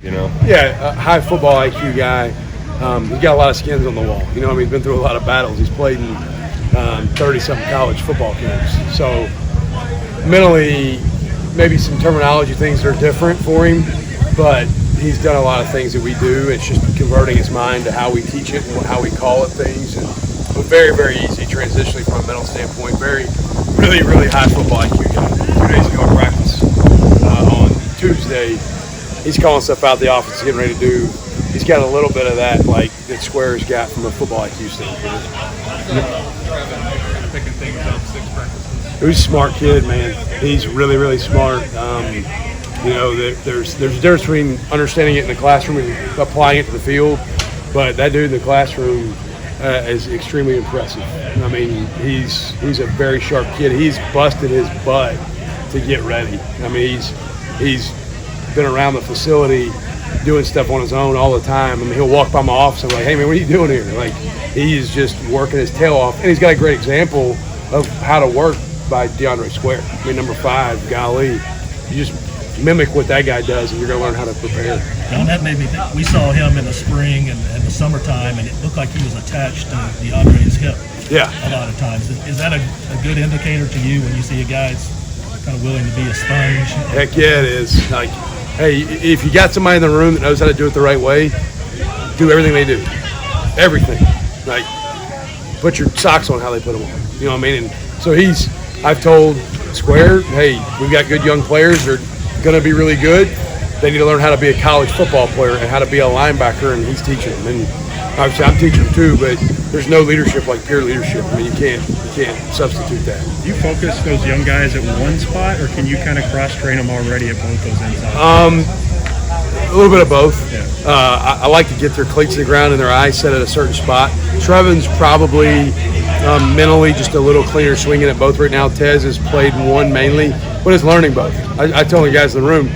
You know? Yeah, a high football IQ guy. He's got a lot of skins on the wall. You know, I mean, he's been through a lot of battles. He's played in 30-something college football games. So mentally, maybe some terminology things that are different for him, but he's done a lot of things that we do. It's just converting his mind to how we teach it and how we call it things. And very, very easy transitionally from a mental standpoint. Really, really high football IQ guy. 2 days ago in practice on Tuesday, he's calling stuff out the offense is getting ready to do. He's got a little bit of that, like, that Square's got from a football IQ standpoint. Picking things up 6 practices. He's a smart kid, man. He's really, really smart. You know, there's a difference between understanding it in the classroom and applying it to the field, but that dude in the classroom is extremely impressive. I mean, he's a very sharp kid. He's busted his butt to get ready. I mean, he's been around the facility doing stuff on his own all the time. I mean, he'll walk by my office and I'm like, hey man, what are you doing here? Like, he is just working his tail off. And he's got a great example of how to work by DeAndre Square. I mean, number 5, golly, you just mimic what that guy does and you're going to learn how to prepare. And that made me think, we saw him in the spring and the summertime, and it looked like he was attached to DeAndre's hip. Yeah. A lot of times. Is that a good indicator to you when you see a guy that's kind of willing to be a sponge? Heck yeah, it is. Like, hey, if you got somebody in the room that knows how to do it the right way, do everything they do. Everything. Like, put your socks on how they put them on. You know what I mean? And so I've told Square, hey, we've got good young players. They're going to be really good. They need to learn how to be a college football player and how to be a linebacker, and he's teaching them. And obviously I'm teaching them too, but there's no leadership like pure leadership. I mean, you can't substitute that. Do you focus those young guys at one spot, or can you kind of cross-train them already at both those insides? A little bit of both. Yeah. I like to get their cleats in the ground and their eyes set at a certain spot. Trevin's probably mentally just a little cleaner swinging at both right now. Tez has played one mainly, but is learning both. I tell the guys in the room,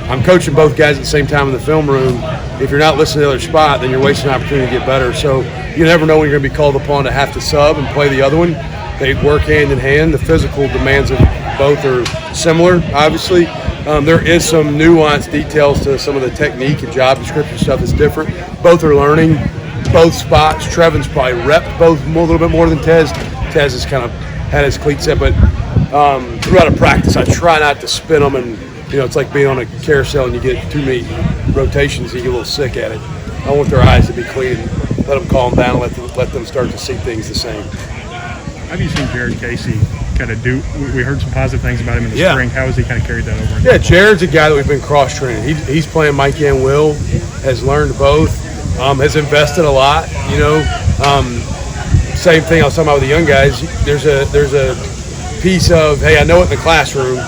I'm coaching both guys at the same time in the film room. If you're not listening to the other spot, then you're wasting an opportunity to get better. So you never know when you're going to be called upon to have to sub and play the other one. They work hand in hand. The physical demands of both are similar, obviously. There is some nuanced details to some of the technique and job description stuff that's different. Both are learning both spots. Trevin's probably repped both a little bit more than Tez. Tez has kind of had his cleats set, but throughout a practice, I try not to spin them, and you know, it's like being on a carousel and you get too many rotations and you get a little sick at it. I want their eyes to be clean, let them calm down, and let them start to see things the same. How have you seen Jared Casey kind of do? We heard some positive things about him in the spring. How has he kind of carried that over? Yeah, Jared's a guy that we've been cross-training. He's playing Mike and Will, has learned both, has invested a lot, you know. Same thing I was talking about with the young guys. There's a piece of, hey, I know it in the classroom.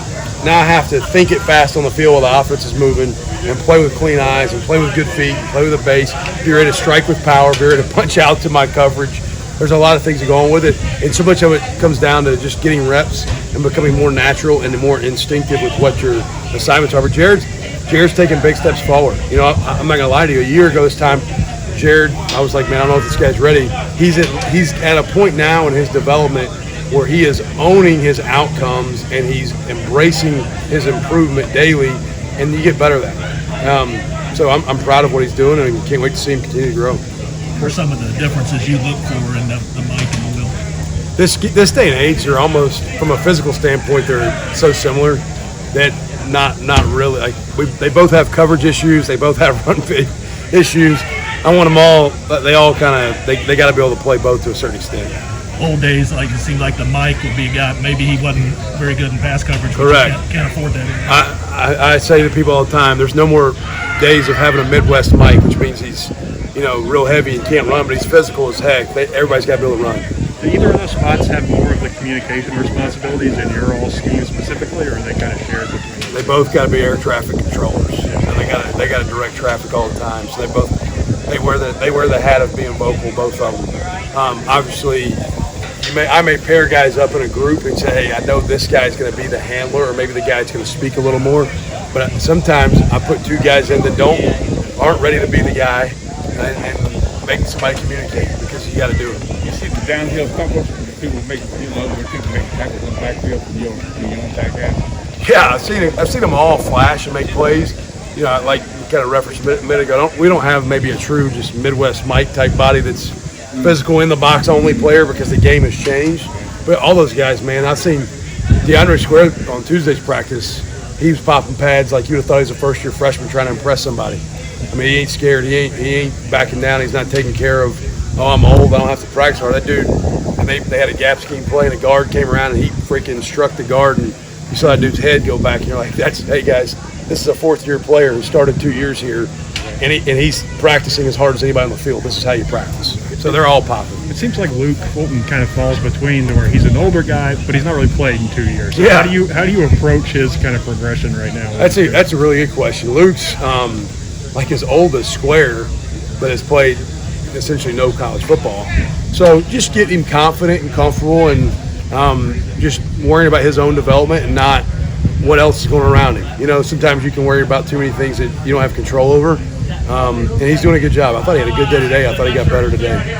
Now I have to think it fast on the field while the offense is moving and play with clean eyes and play with good feet and play with a base, be ready to strike with power, be ready to punch out to my coverage. There's a lot of things that go on with it, and so much of it comes down to just getting reps and becoming more natural and more instinctive with what your assignments are. But Jared's taking big steps forward. You know, I'm not going to lie to you. A year ago this time, Jared, I was like, man, I don't know if this guy's ready. He's at a point now in his development where he is owning his outcomes and he's embracing his improvement daily, and you get better at that. So I'm proud of what he's doing and can't wait to see him continue to grow. What are some of the differences you look for in the Mike and the Will? This day and age, they're almost, from a physical standpoint, they're so similar that not really. Like they both have coverage issues, they both have run fit issues. I want them all. They all kind of they got to be able to play both to a certain extent. Old days, like it seemed like the Mike would be a guy. Maybe he wasn't very good in pass coverage. Correct. Can't afford that anymore. I say to people all the time, there's no more days of having a Midwest Mike, which means he's real heavy and can't run, but he's physical as heck. Everybody's got to be able to run. Do either of those spots have more of the communication responsibilities in your all scheme specifically, or are they kind of shared between you? They both got to be air traffic controllers, and they got to direct traffic all the time. So they wear the hat of being vocal, both of them. Obviously, I may pair guys up in a group and say, hey, I know this guy's going to be the handler, or maybe the guy's going to speak a little more. But sometimes I put 2 guys in that aren't ready to be the guy, and making somebody communicate, because you got to do it. You see the downhill fumbles, people make tackles in the backfield from your impact guys. Yeah, I've seen them all flash and make plays. You know, like kind of referenced a minute ago, we don't have maybe a true just Midwest Mike type body that's physical in the box only player because the game has changed. But all those guys, man, I've seen DeAndre Square on Tuesday's practice. He was popping pads like you would have thought he was a first-year freshman trying to impress somebody. I mean, he ain't scared. He ain't backing down. He's not taking care of, oh, I'm old, I don't have to practice hard. That dude, and they had a gap scheme play, and a guard came around, and he freaking struck the guard, and you saw that dude's head go back, and you're like, hey, guys, this is a fourth-year player who started 2 years here, and he's practicing as hard as anybody on the field. This is how you practice. So they're all popping. It seems like Luke Fulton kind of falls between to where he's an older guy, but he's not really played in 2 years. So Yeah. How do you approach his kind of progression right now? That's a really good question. Luke's like as old as Square, but has played essentially no college football. So just get him confident and comfortable, and just worrying about his own development and not what else is going around him. You know, sometimes you can worry about too many things that you don't have control over. And he's doing a good job. I thought he had a good day today. I thought he got better today.